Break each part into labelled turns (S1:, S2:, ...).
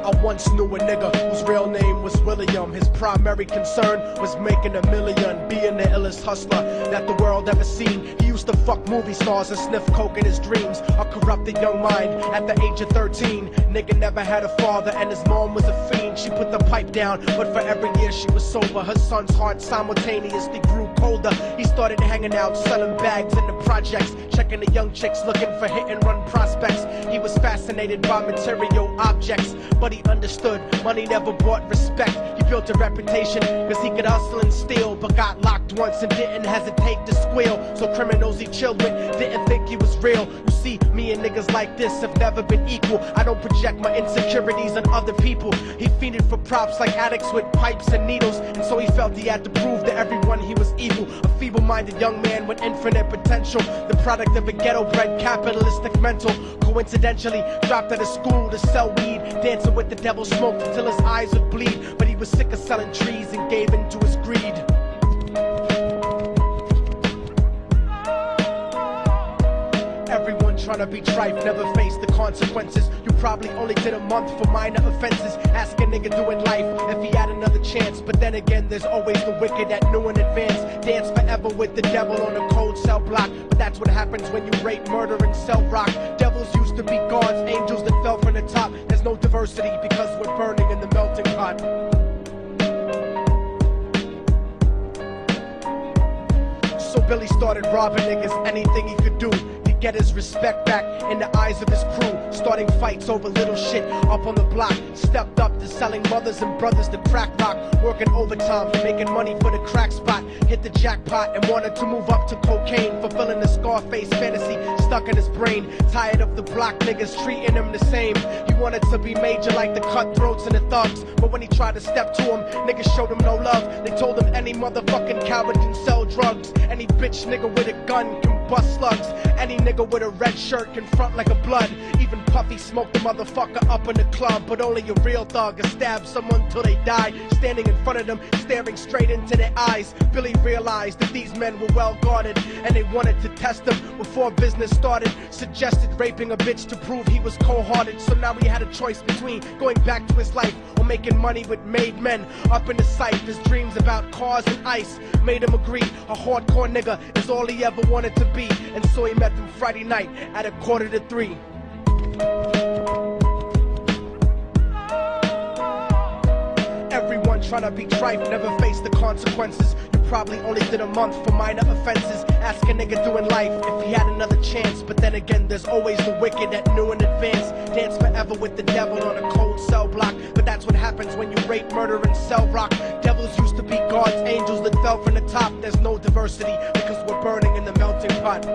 S1: I once knew a nigga whose real name was William. His primary concern was making $1 million, being the illest hustler that the world ever seen. He used to fuck movie stars and sniff coke in his dreams. A corrupted young mind at the age of 13. Nigga never had a father and his mom was a fiend. She put the pipe down, but for every year she was sober, her son's heart simultaneously grew colder. He started hanging out, selling bags in the projects, checking the young chicks looking for hit and run prospects. He was fascinated by material objects, but he understood money never brought respect. He built a reputation cause he could hustle and steal, but got locked once and didn't hesitate to squeal. So criminals he chilled with didn't think he was real. You see, me and niggas like this have never been equal. I don't project my insecurities on other people. He fiended for props like addicts with pipes and needles, and so he felt he had to prove to everyone he was evil. A feeble-minded young man with infinite potential, the product of a ghetto-bred capitalistic mental. Coincidentally, dropped out of school to sell weed, dancing with the devil, smoked until his eyes would bleed. But he was sick of selling trees and gave in to his greed. Everyone trying to be trife never faced the consequences. You probably only did a month for minor offenses. Ask a nigga doing life if he had another chance. But then again, there's always the wicked that knew in advance. Dance forever with the devil on a cold cell block. But that's what happens when you rape, murder, and sell rock. Devils used to be gods, angels that fell from the top. There's no diversity because we're burning in the melting pot. So Billy started robbing niggas, anything he could do to get his respect back in the eyes of his crew. Starting fights over little shit up on the block. Stepped up to selling mothers and brothers to crack rock. Working overtime, making money for the crack spot. Hit the jackpot and wanted to move up to cocaine. Fulfilling the Scarface fantasy stuck in his brain. Tired of the block niggas treating him the same. He wanted to be major like the cutthroats and the thugs. But when he tried to step to him, niggas showed him no love. They told him any motherfucking coward can sell drugs. Any bitch nigga with a gun can bust slugs. Any nigga with a red shirt can front like a blood. Even Puffy smoked the motherfucker up in the club. But only a real thug can stab someone till they die. Standing in front of them, staring straight into their eyes, Billy realized that these men were well guarded, and they wanted to test him before business started. Suggested raping a bitch to prove he was cold-hearted. So now he had a choice between going back to his life or making money with made men. Up in the sight, his dreams about cars and ice made him agree a hardcore nigga is all he ever wanted to be. And so he met them Friday night at 2:45. Everyone trying to be trife never faced the consequences. You probably only did a month for minor offenses. Ask a nigga doing life if he had another chance. But then again, there's always the wicked that knew in advance. Dance forever with the devil on a cold cell block. But that's what happens when you rape, murder, and sell rock. Devils used to be gods, angels that fell from the top. There's no diversity because we're burning in the melting pot.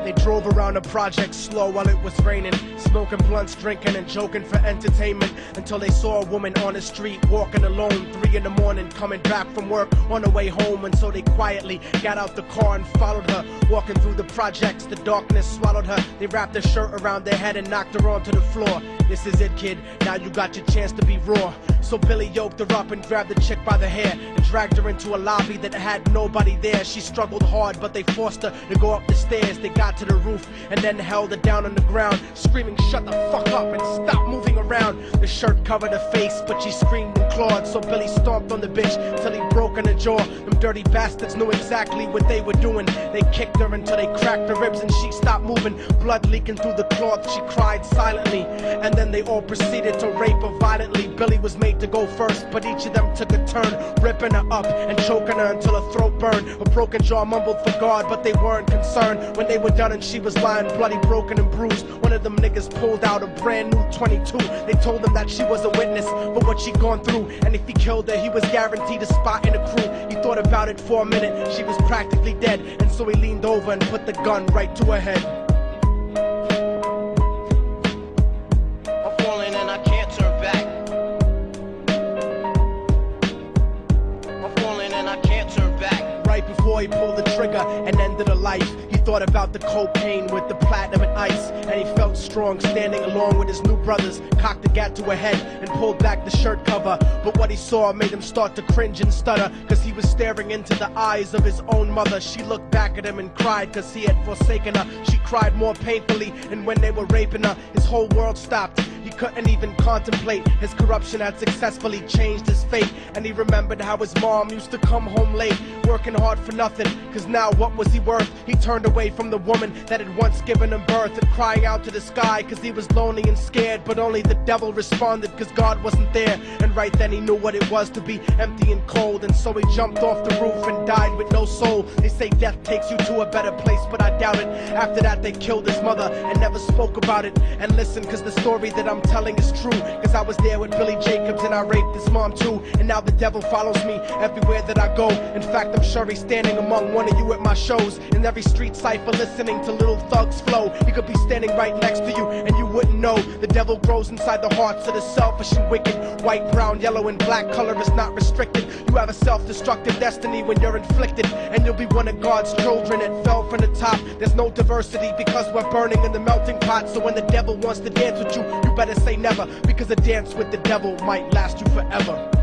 S1: They drove around the project slow while it was raining, smoking blunts, drinking and joking for entertainment, until they saw a woman on the street walking alone, 3 in the morning, coming back from work on her way home. And so they quietly got out the car and followed her. Walking through the projects, the darkness swallowed her. They wrapped her shirt around their head and knocked her onto the floor. This is it, kid, now you got your chance to be raw. So Billy yoked her up and grabbed the chick by the hair and dragged her into a lobby that had nobody there. She struggled hard, but they forced her to go up the stairs. They got to the roof and then held her down on the ground, screaming, "Shut the fuck up and stop moving around." The shirt covered her face, but she screamed and clawed. So Billy stomped on the bitch till he broke in her jaw. Them dirty bastards knew exactly what they were doing. They kicked her until they cracked her ribs and she stopped moving. Blood leaking through the cloth, she cried silently. And then they all proceeded to rape her violently. Billy was made to go first, but each of them took a turn, ripping her up and choking her until her throat burned. Her broken jaw mumbled for God, but they weren't concerned. When they were done and she was lying bloody, broken and bruised, one of them niggas pulled out a brand new 22. They told him that she was a witness for what she'd gone through, and if he killed her, he was guaranteed a spot in the crew. He thought about it for a minute, she was practically dead, and so he leaned over and put the gun right to her head.
S2: I'm falling and I can't turn back. I'm falling and I can't turn back.
S1: Right right before he pulled the trigger and ended her life. He thought about the cocaine with the platinum and ice, and he felt strong standing along with his new brothers, cocked the gat to her head and pulled back the shirt cover. But what he saw made him start to cringe and stutter, cause he was staring into the eyes of his own mother. She looked back at him and cried cause he had forsaken her. She cried more painfully, and when they were raping her, his whole world stopped. He couldn't even contemplate. His corruption had successfully changed his fate, and he remembered how his mom used to come home late, working hard for nothing, cause now what was he worth? He turned away from the woman that had once given him birth, and crying out to the sky cause he was lonely and scared. But only the devil responded cause God wasn't there, and right then he knew what it was to be empty and cold. And so he jumped off the roof and died with no soul. They say death takes you to a better place, but I doubt it. After that they killed his mother and never spoke about it. And listen, cause the story that I'm telling is true, cause I was there with Billy Jacobs and I raped his mom too. And now the devil follows me everywhere that I go. In fact, I'm sure he's standing among one of you at my shows, in every street cipher listening to Little Thug's flow. He could be standing right next to you and you wouldn't know. The devil grows inside the hearts of the selfish and wicked. White, brown, yellow and black color is not restricted. You have a self-destructive destiny when you're inflicted, and you'll be one of God's children that fell from the top. There's no diversity because we're burning in the melting pot. So when the devil wants to dance with you, you better say never, because a dance with the devil might last you forever.